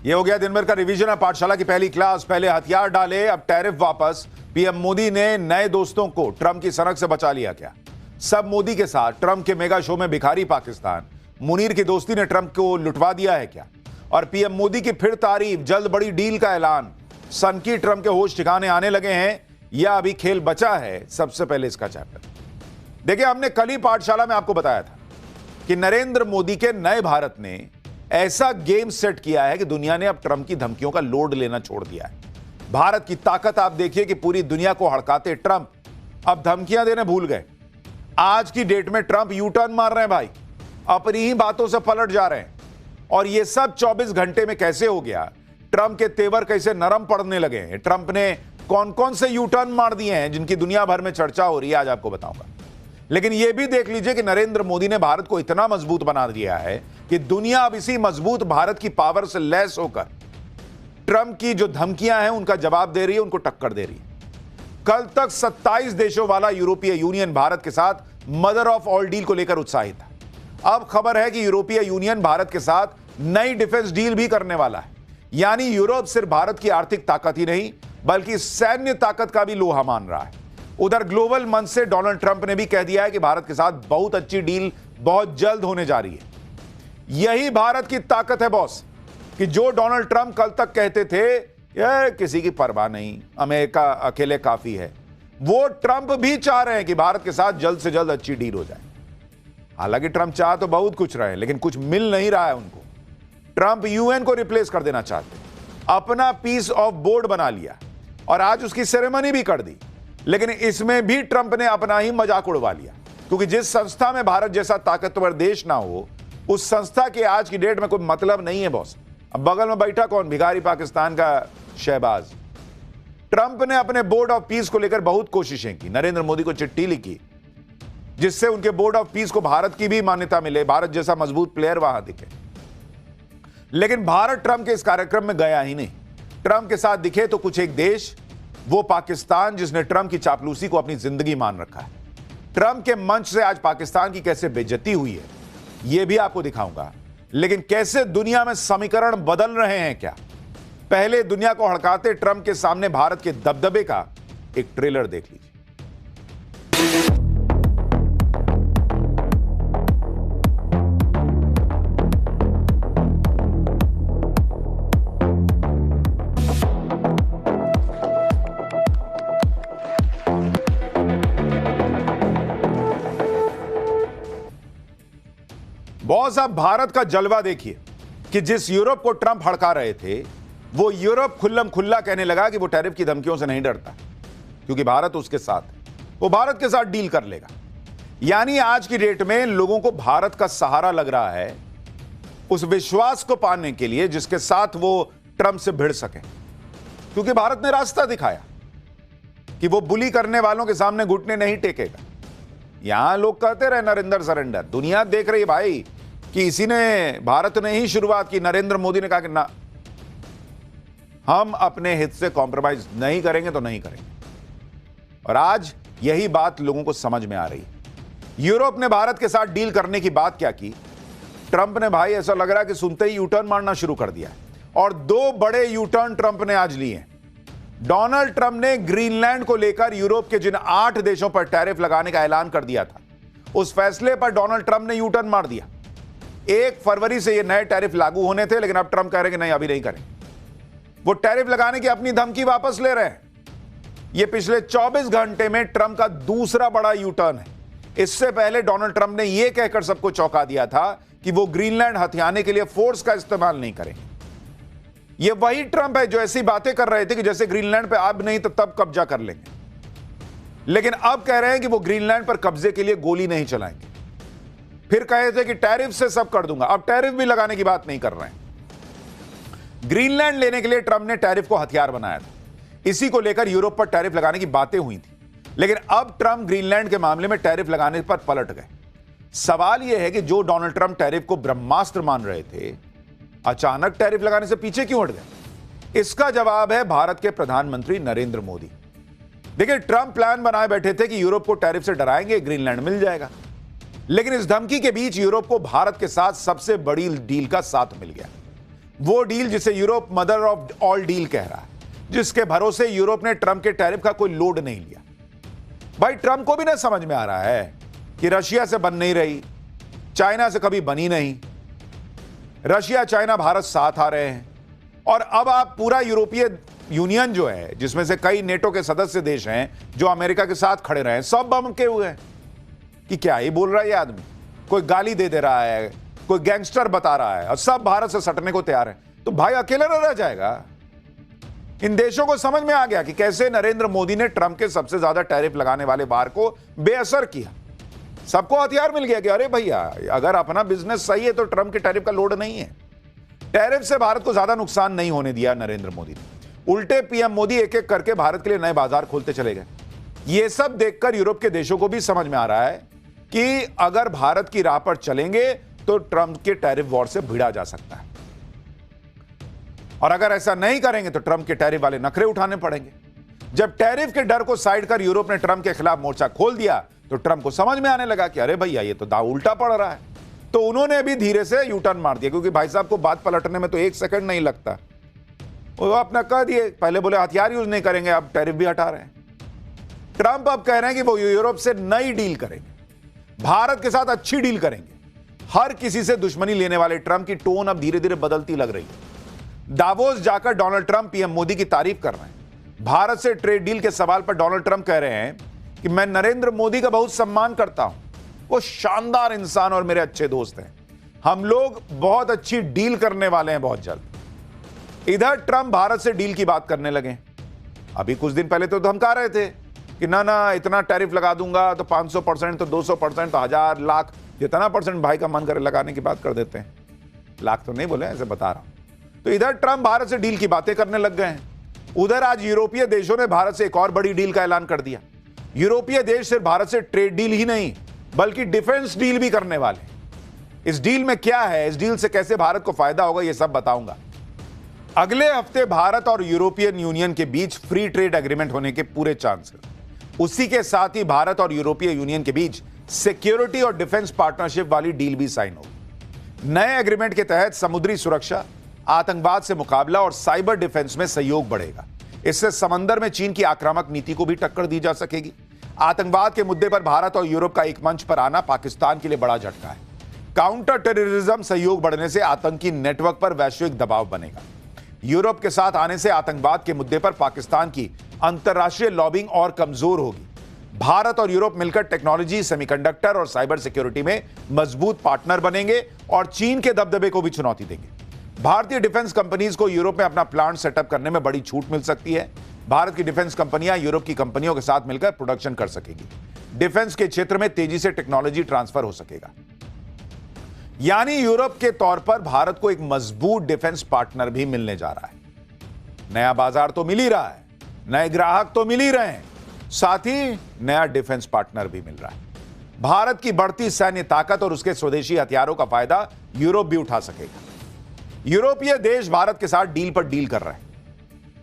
ये हो गया दिन भर का रिवीजन है पाठशाला की पहली क्लास। पहले हथियार डाले, अब टैरिफ वापस। पीएम मोदी ने नए दोस्तों को ट्रंप की सनक से बचा लिया क्या? सब मोदी के साथ ट्रंप के मेगा शो में भिखारी पाकिस्तान। मुनीर की दोस्ती ने ट्रंप को लुटवा दिया है क्या? और पीएम मोदी की फिर तारीफ, जल्द बड़ी डील का ऐलान। सनकी ट्रंप के होश ठिकाने आने लगे हैं या अभी खेल बचा है? सबसे पहले इसका चैप्टर देखिए। हमने कल ही पाठशाला में आपको बताया था कि नरेंद्र मोदी के नए भारत ने ऐसा गेम सेट किया है कि दुनिया ने अब ट्रंप की धमकियों का लोड लेना छोड़ दिया है। भारत की ताकत आप देखिए कि पूरी दुनिया को हड़काते ट्रंप अब धमकियां देने भूल गए। आज की डेट में ट्रंप यू टर्न मार रहे हैं भाई, अपनी ही बातों से पलट जा रहे हैं। और यह सब 24 घंटे में कैसे हो गया? ट्रंप के तेवर कैसे नरम पड़ने लगे हैं? ट्रंप ने कौन कौन से यू टर्न मार दिए हैं जिनकी दुनिया भर में चर्चा हो रही है, आज आपको बताऊंगा। लेकिन यह भी देख लीजिए कि नरेंद्र मोदी ने भारत को इतना मजबूत बना दिया है कि दुनिया अब इसी मजबूत भारत की पावर से लैस होकर ट्रंप की जो धमकियां हैं उनका जवाब दे रही है, उनको टक्कर दे रही है। कल तक 27 देशों वाला यूरोपीय यूनियन भारत के साथ मदर ऑफ ऑल डील को लेकर उत्साहित था। अब खबर है कि यूरोपीय यूनियन भारत के साथ नई डिफेंस डील भी करने वाला है। यानी यूरोप सिर्फ भारत की आर्थिक ताकत ही नहीं बल्कि सैन्य ताकत का भी लोहा मान रहा है। उधर ग्लोबल मंच से डोनाल्ड ट्रंप ने भी कह दिया है कि भारत के साथ बहुत अच्छी डील बहुत जल्द होने जा रही है। यही भारत की ताकत है बॉस, कि जो डोनाल्ड ट्रंप कल तक कहते थे ये किसी की परवाह नहीं, अमेरिका अकेले काफी है, वो ट्रंप भी चाह रहे हैं कि भारत के साथ जल्द से जल्द अच्छी डील हो जाए। हालांकि ट्रंप चाह तो बहुत कुछ रहे हैं लेकिन कुछ मिल नहीं रहा है उनको। ट्रंप यूएन को रिप्लेस कर देना चाहते हैं, अपना पीस ऑफ बोर्ड बना लिया और आज उसकी सेरेमनी भी कर दी। लेकिन इसमें भी ट्रंप ने अपना ही मजाक उड़वा लिया, क्योंकि जिस संस्था में भारत जैसा ताकतवर देश ना हो उस संस्था के आज की डेट में कोई मतलब नहीं है बॉस। अब बगल में बैठा कौन? भिखारी पाकिस्तान का शहबाज। ट्रंप ने अपने बोर्ड ऑफ पीस को लेकर बहुत कोशिशें की, नरेंद्र मोदी को चिट्ठी लिखी जिससे उनके बोर्ड ऑफ पीस को भारत की भी मान्यता मिले, भारत जैसा मजबूत प्लेयर वहां दिखे। लेकिन भारत ट्रंप के इस कार्यक्रम में गया ही नहीं। ट्रंप के साथ दिखे तो कुछ एक देश, वो पाकिस्तान जिसने ट्रंप की चापलूसी को अपनी जिंदगी मान रखा है। ट्रंप के मंच से आज पाकिस्तान की कैसे बेइज्जती हुई है यह भी आपको दिखाऊंगा। लेकिन कैसे दुनिया में समीकरण बदल रहे हैं क्या? पहले दुनिया को हड़काते ट्रंप के सामने भारत के दबदबे का एक ट्रेलर देख लीजिए। बॉस, अब भारत का जलवा देखिए कि जिस यूरोप को ट्रंप हड़का रहे थे वो यूरोप खुल्लम खुल्ला कहने लगा कि वो टैरिफ की धमकियों से नहीं डरता क्योंकि भारत उसके साथ है, वो भारत के साथ डील कर लेगा। यानी आज की डेट में लोगों को भारत का सहारा लग रहा है उस विश्वास को पाने के लिए जिसके साथ वो ट्रंप से भिड़ सके, क्योंकि भारत ने रास्ता दिखाया कि वो बुली करने वालों के सामने घुटने नहीं टेकेगा। यहां लोग कहते रहे नरेंद्र सरेंडर, दुनिया देख रही है भाई कि इसी ने, भारत ने ही शुरुआत की। नरेंद्र मोदी ने कहा कि ना, हम अपने हित से कॉम्प्रोमाइज नहीं करेंगे तो नहीं करेंगे। और आज यही बात लोगों को समझ में आ रही है। यूरोप ने भारत के साथ डील करने की बात क्या की, ट्रंप ने भाई ऐसा लग रहा है कि सुनते ही यूटर्न मारना शुरू कर दिया। और दो बड़े यूटर्न ट्रंप ने आज लिए हैं। डोनाल्ड ट्रंप ने ग्रीनलैंड को लेकर यूरोप के जिन 8 देशों पर टैरिफ लगाने का ऐलान कर दिया था, उस फैसले पर डोनाल्ड ट्रंप ने यूटर्न मार दिया। 1 फरवरी से ये नए टैरिफ लागू होने थे, लेकिन अब ट्रंप कह रहे हैं कि नहीं, अभी नहीं करें। वो टैरिफ लगाने की अपनी धमकी वापस ले रहे हैं। ये पिछले 24 घंटे में ट्रंप का दूसरा बड़ा यूटर्न है। इससे पहले डोनाल्ड ट्रंप ने यह कहकर सबको चौंका दिया था कि वो ग्रीनलैंड हथियाने के लिए फोर्स का इस्तेमाल नहीं करेंगे। ये वही ट्रंप है जो ऐसी बातें कर रहे थे कि जैसे ग्रीनलैंड पे अब नहीं तो तब कब्जा कर लेंगे। लेकिन अब कह रहे हैं कि वो ग्रीनलैंड पर कब्जे के लिए गोली नहीं चलाएंगे। फिर कहे थे कि टैरिफ से सब कर दूंगा, अब टैरिफ भी लगाने की बात नहीं कर रहे हैं। ग्रीनलैंड लेने के लिए ट्रंप ने टैरिफ को हथियार बनाया था। इसी को लेकर यूरोप पर टैरिफ लगाने की बातें हुई थी। लेकिन अब ट्रंप ग्रीनलैंड के मामले में टैरिफ लगाने पर पलट गए। सवाल यह है कि जो डोनाल्ड ट्रंप टैरिफ को ब्रह्मास्त्र मान रहे थे, अचानक टैरिफ लगाने से पीछे क्यों हट गए? इसका जवाब है भारत के प्रधानमंत्री नरेंद्र मोदी। देखिए, ट्रंप प्लान बनाए बैठे थे कि यूरोप को टैरिफ से डराएंगे, ग्रीनलैंड मिल जाएगा। लेकिन इस धमकी के बीच यूरोप को भारत के साथ सबसे बड़ी डील का साथ मिल गया। वो डील जिसे Europe mother of all deal कह रहा है, जिसके भरोसे यूरोप ने ट्रंप के टैरिफ का कोई लोड नहीं लिया। भाई ट्रंप को भी ना समझ में आ रहा है कि रशिया से बन नहीं रही, चाइना से कभी बनी नहीं, रशिया चाइना भारत साथ आ रहे हैं, और अब आप पूरा यूरोपीय यूनियन जो है, जिसमें से कई नेटो के सदस्य देश हैं जो अमेरिका के साथ खड़े रहे हैं, सब बम के हुए हैं कि क्या ही बोल रहा है ये आदमी। कोई गाली दे रहा है, कोई गैंगस्टर बता रहा है, और सब भारत से सटने को तैयार है। तो भाई अकेला न रह जाएगा। इन देशों को समझ में आ गया कि कैसे नरेंद्र मोदी ने ट्रंप के सबसे ज्यादा टैरिफ लगाने वाले बार को बेअसर किया। सबको हथियार मिल गया कि अरे भैया, अगर अपना बिजनेस सही है तो ट्रंप के टैरिफ का लोड नहीं है। टैरिफ से भारत को ज्यादा नुकसान नहीं होने दिया नरेंद्र मोदी ने। उल्टे पीएम मोदी एक एक करके भारत के लिए नए बाजार खोलते चले गए। यह सब देखकर यूरोप के देशों को भी समझ में आ रहा है कि अगर भारत की राह पर चलेंगे तो ट्रंप के टैरिफ वॉर से भिड़ा जा सकता है, और अगर ऐसा नहीं करेंगे तो ट्रंप के टैरिफ वाले नखरे उठाने पड़ेंगे। जब टैरिफ के डर को साइड कर यूरोप ने ट्रंप के खिलाफ मोर्चा खोल दिया तो ट्रंप को समझ में आने लगा कि अरे भैया ये तो दांव उल्टा पड़ रहा है। तो उन्होंने भी धीरे से यू टर्न मार दिया, क्योंकि भाई साहब को बात पलटने में तो एक सेकंड नहीं लगता। वो अपना कह दिए, पहले बोले हथियार यूज नहीं करेंगे, अब टैरिफ भी हटा रहे हैं। ट्रंप अब कह रहे हैं कि वो यूरोप से नई डील करेंगे, भारत के साथ अच्छी डील करेंगे। हर किसी से दुश्मनी लेने वाले ट्रंप की टोन अब धीरे धीरे बदलती लग रही है। दावोस जाकर डोनाल्ड ट्रंप पीएम मोदी की तारीफ कर रहे हैं। भारत से ट्रेड डील के सवाल पर डोनाल्ड ट्रंप कह रहे हैं कि मैं नरेंद्र मोदी का बहुत सम्मान करता हूं, वो शानदार इंसान और मेरे अच्छे दोस्त हैं। हम लोग बहुत अच्छी डील करने वाले हैं बहुत जल्द। इधर ट्रंप भारत से डील की बात करने लगे। अभी कुछ दिन पहले तो धमका रहे थे कि ना इतना टैरिफ लगा दूंगा तो 500%, तो 200%, तो 1000, लाख, जितना परसेंट भाई का मन करे लगाने की बात कर देते हैं। लाख तो नहीं बोले, ऐसे बता रहा हूं। तो इधर ट्रंप भारत से डील की बातें करने लग गए हैं। उधर आज यूरोपीय देशों ने भारत से एक और बड़ी डील का ऐलान कर दिया। यूरोपीय देश सिर्फ भारत से ट्रेड डील ही नहीं बल्कि डिफेंस डील भी करने वाले। इस डील में क्या है, इस डील से कैसे भारत को फायदा होगा, यह सब बताऊंगा। अगले हफ्ते भारत और यूरोपियन यूनियन के बीच फ्री ट्रेड एग्रीमेंट होने के पूरे चांस हैं। उसी के साथ ही भारत और यूरोपीय यूनियन के बीच सिक्योरिटी और डिफेंस पार्टनरशिप वाली डील भी साइन होगी। नए एग्रीमेंट के तहत समुद्री सुरक्षा, आतंकवाद से मुकाबला और साइबर डिफेंस में सहयोग बढ़ेगा। इससे समंदर में चीन की आक्रामक नीति को भी टक्कर दी जा सकेगी। आतंकवाद के मुद्दे पर भारत और यूरोप का एक मंच पर आना पाकिस्तान के लिए बड़ा झटका है। काउंटर टेररिज्म सहयोग बढ़ने से आतंकी नेटवर्क पर वैश्विक दबाव बनेगा। यूरोप के साथ आने से आतंकवाद के मुद्दे पर पाकिस्तान की अंतर्राष्ट्रीय लॉबिंग और कमजोर होगी। भारत और यूरोप मिलकर टेक्नोलॉजी, सेमीकंडक्टर और साइबर सिक्योरिटी में मजबूत पार्टनर बनेंगे और चीन के दबदबे को भी चुनौती देंगे। भारतीय डिफेंस कंपनीज को यूरोप में अपना प्लांट सेटअप करने में बड़ी छूट मिल सकती है। भारत की डिफेंस कंपनियां यूरोप की कंपनियों के साथ मिलकर प्रोडक्शन कर सकेगी। डिफेंस के क्षेत्र में तेजी से टेक्नोलॉजी ट्रांसफर हो सकेगा। यानी यूरोप के तौर पर भारत को एक मजबूत डिफेंस पार्टनर भी मिलने जा रहा है। नया बाजार तो मिल ही रहा है, नए ग्राहक तो मिल ही रहे हैं, साथ ही नया डिफेंस पार्टनर भी मिल रहा है। भारत की बढ़ती सैन्य ताकत और उसके स्वदेशी हथियारों का फायदा यूरोप भी उठा सकेगा। यूरोपीय देश भारत के साथ डील पर डील कर रहे हैं।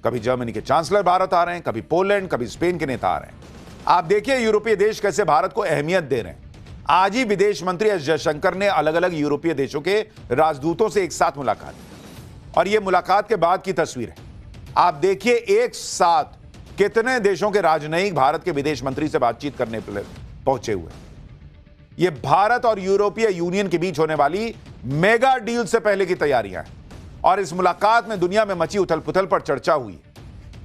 कभी जर्मनी के चांसलर भारत आ रहे हैं, कभी पोलैंड, कभी स्पेन के नेता आ रहे हैं। आप देखिए यूरोपीय देश कैसे भारत को अहमियत दे रहे हैं। आज ही विदेश मंत्री एस जयशंकर ने अलग अलग यूरोपीय देशों के राजदूतों से एक साथ मुलाकात की, और यह मुलाकात के बाद की तस्वीर है। आप देखिए एक साथ कितने देशों के राजनयिक भारत के विदेश मंत्री से बातचीत करने पहुंचे हुए। यह भारत और यूरोपीय यूनियन के बीच होने वाली मेगा डील से पहले की तैयारियां हैं, और इस मुलाकात में दुनिया में मची उथल पुथल पर चर्चा हुई।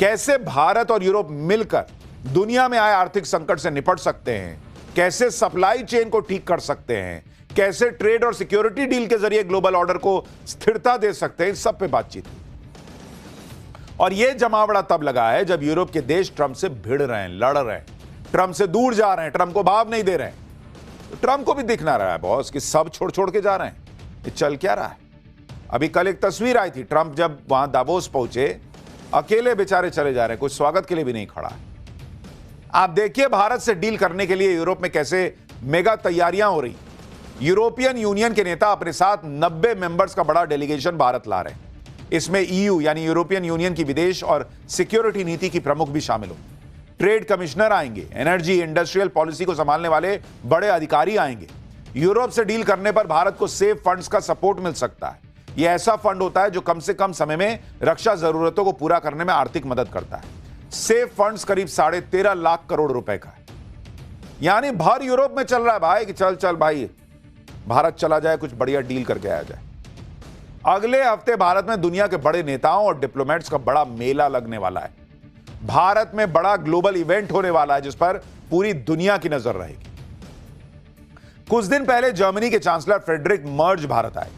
कैसे भारत और यूरोप मिलकर दुनिया में आए आर्थिक संकट से निपट सकते हैं, कैसे सप्लाई चेन को ठीक कर सकते हैं, कैसे ट्रेड और सिक्योरिटी डील के जरिए ग्लोबल ऑर्डर को स्थिरता दे सकते हैं, इस सब पे बातचीत हुई। और यह जमावड़ा तब लगा है जब यूरोप के देश ट्रंप से भिड़ रहे हैं, लड़ रहे हैं, ट्रंप से दूर जा रहे हैं, ट्रंप को भाव नहीं दे रहे हैं। तो ट्रंप को भी दिखना रहा है बॉस कि सब छोड़ छोड़ के जा रहे हैं। ये चल क्या रहा है? अभी कल एक तस्वीर आई थी, ट्रंप जब वहां दावोस पहुंचे, अकेले बेचारे चले जा रहे हैं, कुछ स्वागत के लिए भी नहीं खड़ा है। आप देखिए भारत से डील करने के लिए यूरोप में कैसे मेगा तैयारियां हो रही। यूरोपियन यूनियन के नेता अपने साथ 90 मेंबर्स का बड़ा डेलीगेशन भारत ला रहे हैं। इसमें ईयू यानी यूरोपियन यूनियन की विदेश और सिक्योरिटी नीति की प्रमुख भी शामिल हो। ट्रेड कमिश्नर आएंगे, एनर्जी इंडस्ट्रियल पॉलिसी को संभालने वाले बड़े अधिकारी आएंगे। यूरोप से डील करने पर भारत को सेफ फंड्स का सपोर्ट मिल सकता है। यह ऐसा फंड होता है जो कम से कम समय में रक्षा जरूरतों को पूरा करने में आर्थिक मदद करता है। सेफ फंड्स करीब 13.5 लाख करोड़ रुपए का है। यानी भर यूरोप में चल रहा है भाई कि चल चल भाई भारत चला जाए, कुछ बढ़िया डील करके आया जाए। अगले हफ्ते भारत में दुनिया के बड़े नेताओं और डिप्लोमेट्स का बड़ा मेला लगने वाला है। भारत में बड़ा ग्लोबल इवेंट होने वाला है जिस पर पूरी दुनिया की नजर रहेगी। कुछ दिन पहले जर्मनी के चांसलर फ्रेडरिक मर्ज भारत आए।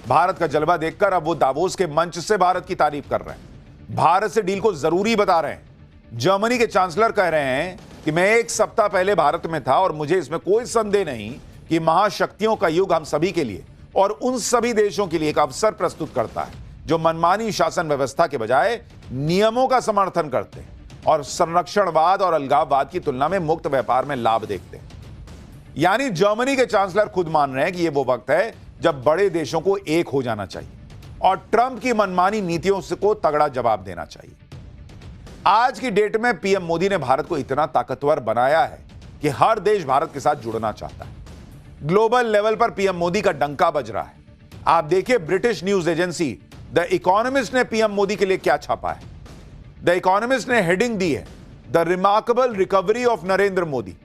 भारत का जलवा देखकर अब वो दावोस के मंच से भारत की तारीफ कर रहे हैं, भारत से डील को जरूरी बता रहे हैं। जर्मनी के चांसलर कह रहे हैं कि मैं 1 सप्ताह पहले भारत में था और मुझे इसमें कोई संदेह नहीं कि महाशक्तियों का युग हम सभी के लिए और उन सभी देशों के लिए एक अवसर प्रस्तुत करता है जो मनमानी शासन व्यवस्था के बजाय नियमों का समर्थन करते हैं और संरक्षणवाद और अलगाववाद की तुलना में मुक्त व्यापार में लाभ देखते हैं। यानी जर्मनी के चांसलर खुद मान रहे हैं कि यह वो वक्त है जब बड़े देशों को एक हो जाना चाहिए और ट्रंप की मनमानी नीतियों को तगड़ा जवाब देना चाहिए। आज की डेट में पीएम मोदी ने भारत को इतना ताकतवर बनाया है कि हर देश भारत के साथ जुड़ना चाहता है। ग्लोबल लेवल पर पीएम मोदी का डंका बज रहा है। आप देखिए British news agency the economist ने पीएम मोदी के लिए क्या छापा है। द इकोनॉमिस्ट ने हेडिंग दी है the remarkable recovery of Narendra Modi.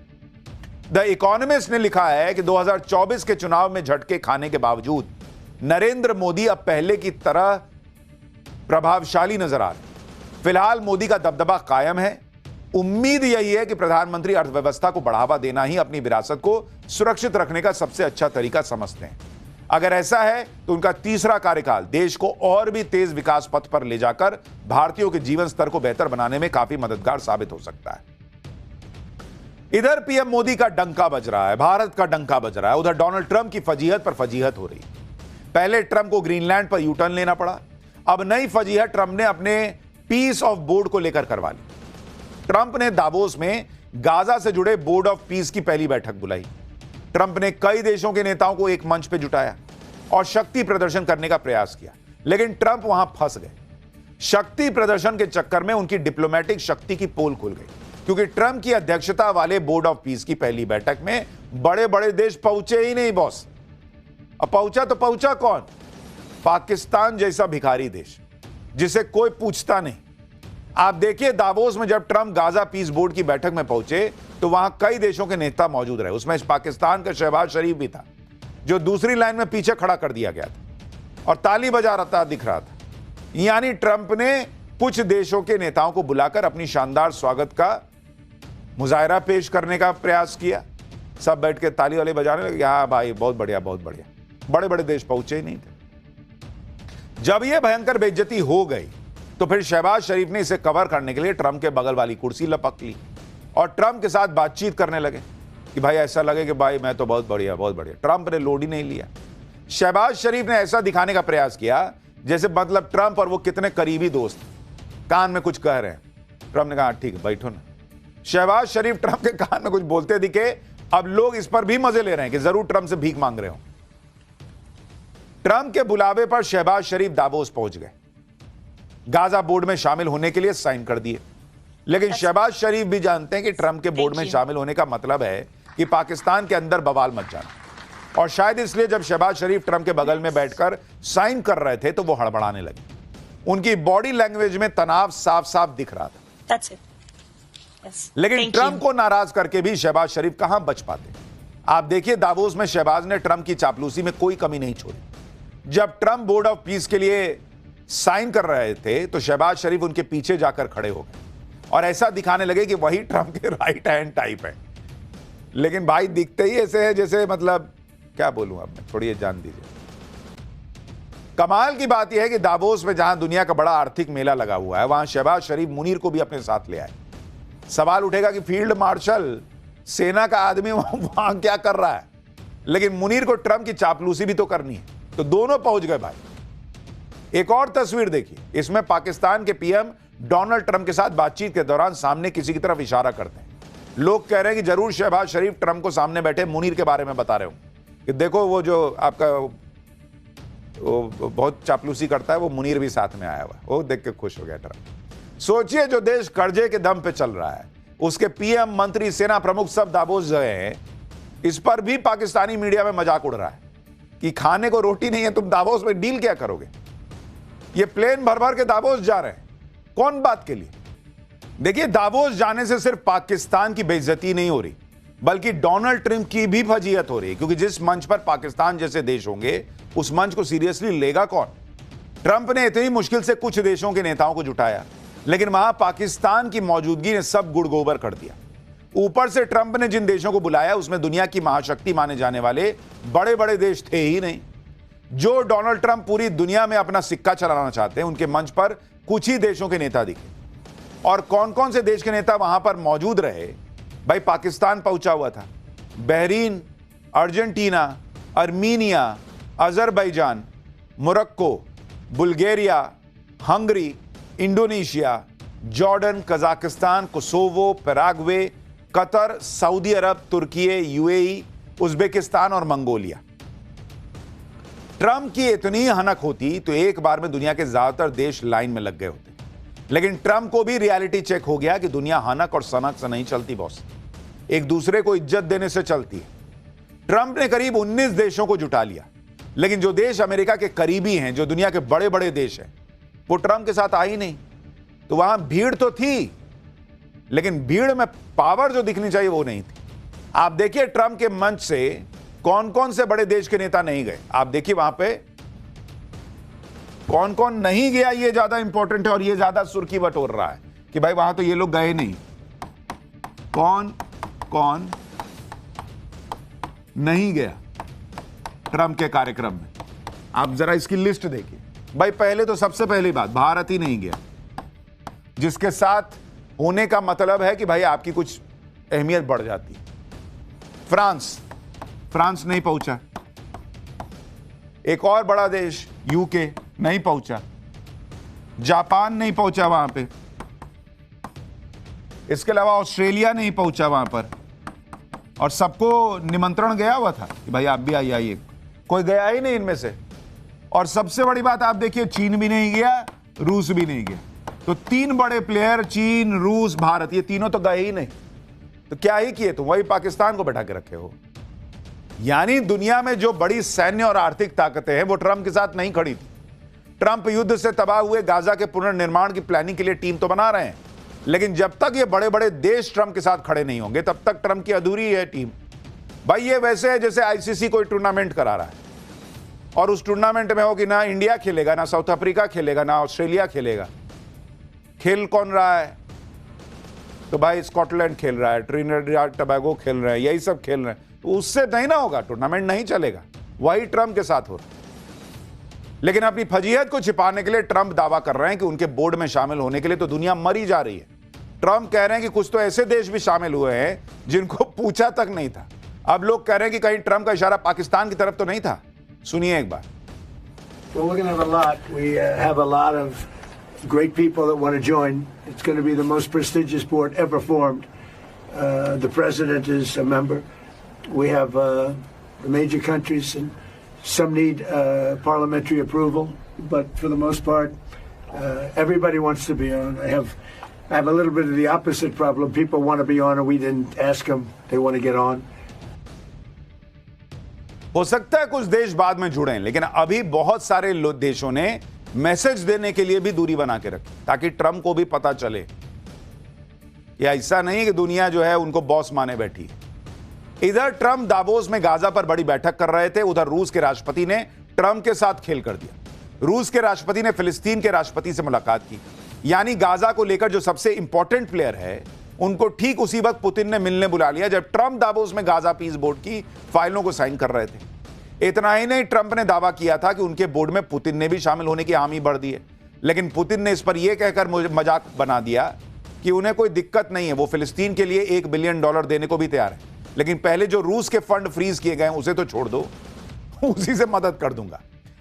The economist ने लिखा है कि 2024 के चुनाव में झटके खाने के बावजूद नरेंद्र मोदी अब पहले की तरह प्रभावशाली नजर आ रहे। फिलहाल मोदी का दबदबा कायम है। उम्मीद यही है कि प्रधानमंत्री अर्थव्यवस्था को बढ़ावा देना ही अपनी विरासत को सुरक्षित रखने का सबसे अच्छा तरीका समझते हैं। अगर ऐसा है तो उनका तीसरा कार्यकाल देश को और भी तेज विकास पथ पर ले जाकर भारतीयों के जीवन स्तर को बेहतर बनाने में काफी मददगार साबित हो सकता है। इधर पीएम मोदी का डंका बज रहा है, भारत का डंका बज रहा है। उधर डोनाल्ड ट्रंप की फजीहत पर फजीहत हो रही है। पहले ट्रंप को ग्रीनलैंड पर यूटर्न लेना पड़ा, अब नई फजीहत ट्रंप ने अपने पीस ऑफ बोर्ड को लेकर करवा ली। ट्रंप ने दावोस में गाजा से जुड़े बोर्ड ऑफ पीस की पहली बैठक बुलाई। ट्रंप ने कई देशों के नेताओं को एक मंच पर जुटाया और शक्ति प्रदर्शन करने का प्रयास किया, लेकिन ट्रंप वहां फंस गए। शक्ति प्रदर्शन के चक्कर में उनकी डिप्लोमेटिक शक्ति की पोल खुल गई, क्योंकि ट्रंप की अध्यक्षता वाले बोर्ड ऑफ पीस की पहली बैठक में बड़े बड़े देश पहुंचे ही नहीं बॉस। अब पहुंचा तो पहुंचा कौन? पाकिस्तान जैसा भिखारी देश जिसे कोई पूछता नहीं। आप देखिए दावोस में जब ट्रंप गाजा पीस बोर्ड की बैठक में पहुंचे तो वहां कई देशों के नेता मौजूद रहे। उसमें पाकिस्तान का शहबाज शरीफ भी था, जो दूसरी लाइन में पीछे खड़ा कर दिया गया था और ताली बजा रहा दिख रहा था। यानी ट्रंप ने कुछ देशों के नेताओं को बुलाकर अपनी शानदार स्वागत का मुजाहरा पेश करने का प्रयास किया। सब बैठ के ताली वाले बजाने लगे, हाँ भाई बहुत बढ़िया बहुत बढ़िया। बड़े बड़े देश पहुंचे ही नहीं थे। जब यह भयंकर बेइज्जती हो गई तो फिर शहबाज शरीफ ने इसे कवर करने के लिए ट्रंप के बगल वाली कुर्सी लपक ली और ट्रंप के साथ बातचीत करने लगे कि भाई ऐसा लगे कि भाई मैं तो बहुत बढ़िया बहुत बढ़िया। ट्रंप ने लोड ही नहीं लिया। शहबाज शरीफ ने ऐसा दिखाने का प्रयास किया जैसे मतलब ट्रंप और वो कितने करीबी दोस्त, कान में कुछ कह रहे हैं। ट्रंप ने कहा ठीक है बैठो ना। शहबाज शरीफ ट्रंप के कान में कुछ बोलते दिखे। अब लोग इस पर भी मजे ले रहे हैं कि जरूर ट्रंप से भीख मांग रहे हो। ट्रंप के बुलावे पर शहबाज शरीफ दावोस पहुंच गए। गाजा बोर्ड में शामिल होने के लिए साइन कर दिए, लेकिन शहबाज शरीफ भी जानते हैं कि ट्रंप के बोर्ड में शामिल होने का मतलब है कि पाकिस्तान के अंदर बवाल मच जाना। और शायद इसलिए जब शहबाज शरीफ ट्रंप के बगल में बैठकर साइन कर रहे थे तो वो हड़बड़ाने लगे। उनकी बॉडी लैंग्वेज में तनाव साफ साफ दिख रहा था। लेकिन ट्रंप को नाराज करके भी शहबाज शरीफ कहां बच पाते। आप देखिए दावोस में शहबाज ने ट्रंप की चापलूसी में कोई कमी नहीं छोड़ी। जब ट्रंप बोर्ड ऑफ पीस के लिए साइन कर रहे थे तो शहबाज शरीफ उनके पीछे जाकर खड़े हो गए और ऐसा दिखाने लगे कि वही ट्रंप के राइट हैंड टाइप है। लेकिन भाई दिखते ही ऐसे है जैसे मतलब क्या बोलूं, अब मैं थोड़ी जान दीजिए। कमाल की बात यह है कि दावोस में जहां दुनिया का बड़ा आर्थिक मेला लगा हुआ है वहां शहबाज शरीफ मुनीर को भी अपने साथ ले आए। सवाल उठेगा कि फील्ड मार्शल सेना का आदमी वहां क्या कर रहा है, लेकिन मुनीर को ट्रंप की चापलूसी भी तो करनी है, तो दोनों पहुंच गए भाई। एक और तस्वीर देखिए, इसमें पाकिस्तान के पीएम डोनाल्ड ट्रंप के साथ बातचीत के दौरान सामने किसी की तरफ इशारा करते हैं। लोग कह रहे हैं कि जरूर शहबाज शरीफ ट्रंप को सामने बैठे मुनीर के बारे में बता रहे हो कि देखो वो जो आपका वो बहुत चापलूसी करता है, वो मुनीर भी साथ में आया हुआ। वो देख के खुश हो गया ट्रंप। सोचिए जो देश कर्जे के दम पे चल रहा है उसके पीएम, मंत्री, सेना प्रमुख सब दावोस गए हैं, इस पर भी पाकिस्तानी मीडिया में मजाक उड़ रहा है। कि खाने को रोटी नहीं है, तुम दावोस में डील क्या करोगे? ये प्लेन भर भर के दावोस जा रहे हैं, कौन बात के लिए? देखिए, दावोस जाने से सिर्फ पाकिस्तान की बेइज्जती नहीं हो रही, बल्कि डोनाल्ड ट्रंप की भी फजीहत हो रही है, क्योंकि जिस मंच पर पाकिस्तान जैसे देश होंगे, उस मंच को सीरियसली लेगा कौन? ट्रंप ने इतनी मुश्किल से कुछ देशों के नेताओं को जुटाया, लेकिन वहां पाकिस्तान की मौजूदगी ने सब गुड़ गोबर कर दिया। ऊपर से ट्रंप ने जिन देशों को बुलाया, उसमें दुनिया की महाशक्ति माने जाने वाले बड़े बड़े देश थे ही नहीं। जो डोनाल्ड ट्रंप पूरी दुनिया में अपना सिक्का चलाना चाहते हैं, उनके मंच पर कुछ ही देशों के नेता दिखे। और कौन कौन से देश के नेता वहां पर मौजूद रहे? भाई, पाकिस्तान पहुंचा हुआ था, Bahrain, Argentina, Armenia, Azerbaijan, Morocco, Bulgaria, Hungary, Indonesia, Jordan, Kazakhstan, Kosovo, Paraguay, Qatar, Saudi Arabia, तुर्की, यूएई, उज्बेकिस्तान और मंगोलिया। ट्रंप की इतनी हनक होती तो एक बार में दुनिया के ज्यादातर देश लाइन में लग गए होते, लेकिन ट्रंप को भी रियलिटी चेक हो गया कि दुनिया हनक और सनक से नहीं चलती बॉस, एक दूसरे को इज्जत देने से चलती है। ट्रंप ने करीब 19 देशों को जुटा लिया, लेकिन जो देश अमेरिका के करीबी हैं, जो दुनिया के बड़े बड़े देश हैं, वो ट्रंप के साथ आई नहीं। तो वहां भीड़ तो थी, लेकिन भीड़ में पावर जो दिखनी चाहिए वो नहीं थी। आप देखिए ट्रंप के मंच से कौन कौन से बड़े देश के नेता नहीं गए। आप देखिए वहां पे कौन कौन नहीं गया, ये ज्यादा इंपॉर्टेंट है और ये ज्यादा सुर्खी बटोर रहा है कि भाई वहां तो ये लोग गए नहीं। कौन कौन नहीं गया ट्रंप के कार्यक्रम में? आप जरा इसकी लिस्ट देखिए। भाई, पहले तो सबसे पहली बात, भारत ही नहीं गया, जिसके साथ होने का मतलब है कि भाई आपकी कुछ अहमियत बढ़ जाती है। फ्रांस नहीं पहुंचा। एक और बड़ा देश यूके नहीं पहुंचा। जापान नहीं पहुंचा वहां पे। इसके अलावा ऑस्ट्रेलिया नहीं पहुंचा वहां पर, और सबको निमंत्रण गया हुआ था कि भाई आप भी आइए, कोई गया ही नहीं इनमें से। और सबसे बड़ी बात आप देखिए, चीन भी नहीं गया, रूस भी नहीं गया। तो 3 बड़े प्लेयर, चीन, रूस, भारत, ये तीनों तो गए ही नहीं। तो क्या ही किए? तो वही पाकिस्तान को बैठा के रखे हो। यानी दुनिया में जो बड़ी सैन्य और आर्थिक ताकतें हैं, वो ट्रंप के साथ नहीं खड़ी थी। ट्रंप युद्ध से तबाह हुए गाजा के पुनर्निर्माण की प्लानिंग के लिए टीम तो बना रहे हैं, लेकिन जब तक ये बड़े बड़े देश ट्रंप के साथ खड़े नहीं होंगे, तब तक ट्रंप की अधूरी है टीम। भाई, ये वैसे है जैसे आईसीसी कोई टूर्नामेंट करा रहा है और उस टूर्नामेंट में हो कि ना इंडिया खेलेगा, ना साउथ अफ्रीका खेलेगा, ना ऑस्ट्रेलिया खेलेगा। खेल कौन रहा है? तो भाई स्कॉटलैंड खेल रहा है, ट्रिनिडाद टोबैगो खेल रहे हैं, यही सब खेल रहे हैं। तो उससे नहीं ना होगा, टूर्नामेंट नहीं चलेगा। वही ट्रंप के साथ हो रहा है। लेकिन अपनी फजीहत को छिपाने के लिए ट्रंप दावा कर रहे हैं कि उनके बोर्ड में शामिल होने के लिए तो दुनिया मरी जा रही है। ट्रंप कह रहे हैं कि कुछ तो ऐसे देश भी शामिल हुए हैं जिनको पूछा तक नहीं था। अब लोग कह रहे हैं कि कहीं ट्रंप का इशारा पाकिस्तान की तरफ तो नहीं था। सुनिए एक बार। Well, we're going to have a lot. We have a lot of great people that want to join. It's going to be the most prestigious board ever formed. The president is a member. We have the major countries, and some need parliamentary approval, but for the most part, everybody wants to be on. I have a little bit of the opposite problem. People want to be on, and we didn't ask them. They want to get on. हो सकता है कुछ देश बाद में जुड़े, लेकिन अभी बहुत सारे देशों ने मैसेज देने के लिए भी दूरी बना के रखी, ताकि ट्रंप को भी पता चले कि ऐसा नहीं है कि दुनिया जो है उनको बॉस माने बैठी। इधर ट्रंप दावोस में गाजा पर बड़ी बैठक कर रहे थे, उधर रूस के राष्ट्रपति ने ट्रंप के साथ खेल कर दिया। रूस के राष्ट्रपति ने फिलिस्तीन के राष्ट्रपति से मुलाकात की। यानी गाजा को लेकर जो सबसे इंपॉर्टेंट प्लेयर है, उनको ठीक उसी वक्त पुतिन ने मिलने बुला लिया जब ट्रंप दावोस में गाजा पीस बोर्ड की फाइलों को साइन कर रहे थे। इतना ही नहीं, ट्रंप ने दावा किया था कि उनके बोर्ड में पुतिन ने भी शामिल होने की हामी भर दी है, लेकिन पुतिन ने इस पर यह कहकर मजाक बना दिया कि उन्हें कोई दिक्कत नहीं है, वो फिलिस्तीन के लिए $1 बिलियन देने को भी तैयार है, लेकिन पहले जो रूस के फंड फ्रीज किए गए उसे तो छोड़ दो, उसी से मदद कर दूंगा।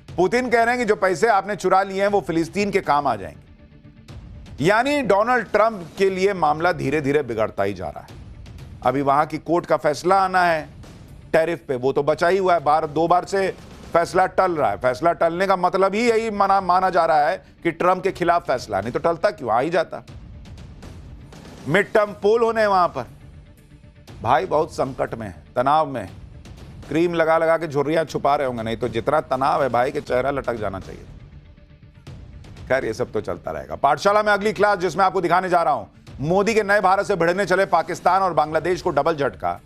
पुतिन कह रहे हैं कि जो पैसे आपने चुरा लिए हैं वो फिलिस्तीन के काम आ जाएंगे। यानी डोनाल्ड ट्रंप के लिए मामला धीरे धीरे बिगड़ता ही जा रहा है। अभी वहां की कोर्ट का फैसला आना है टैरिफ पे, वो तो बचा ही हुआ है, 2 बार से फैसला टल रहा है। फैसला टलने का मतलब ही यही माना जा रहा है कि ट्रंप के खिलाफ फैसला, नहीं तो टलता क्यों, आ ही जाता। मिड टर्म पोल होने वहां पर, भाई बहुत संकट में है, तनाव में। क्रीम लगा लगा के झुर्रियां छुपा रहे होंगे, नहीं तो जितना तनाव है भाई के चेहरा लटक जाना चाहिए। खैर ये सब तो चलता रहेगा। पाठशाला में अगली क्लास जिसमें आपको दिखाने जा रहा हूं, मोदी के नए भारत से भिड़ने चले पाकिस्तान और बांग्लादेश को डबल झटका।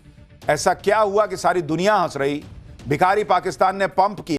ऐसा क्या हुआ कि सारी दुनिया हंस रही? भिखारी पाकिस्तान ने पंप किया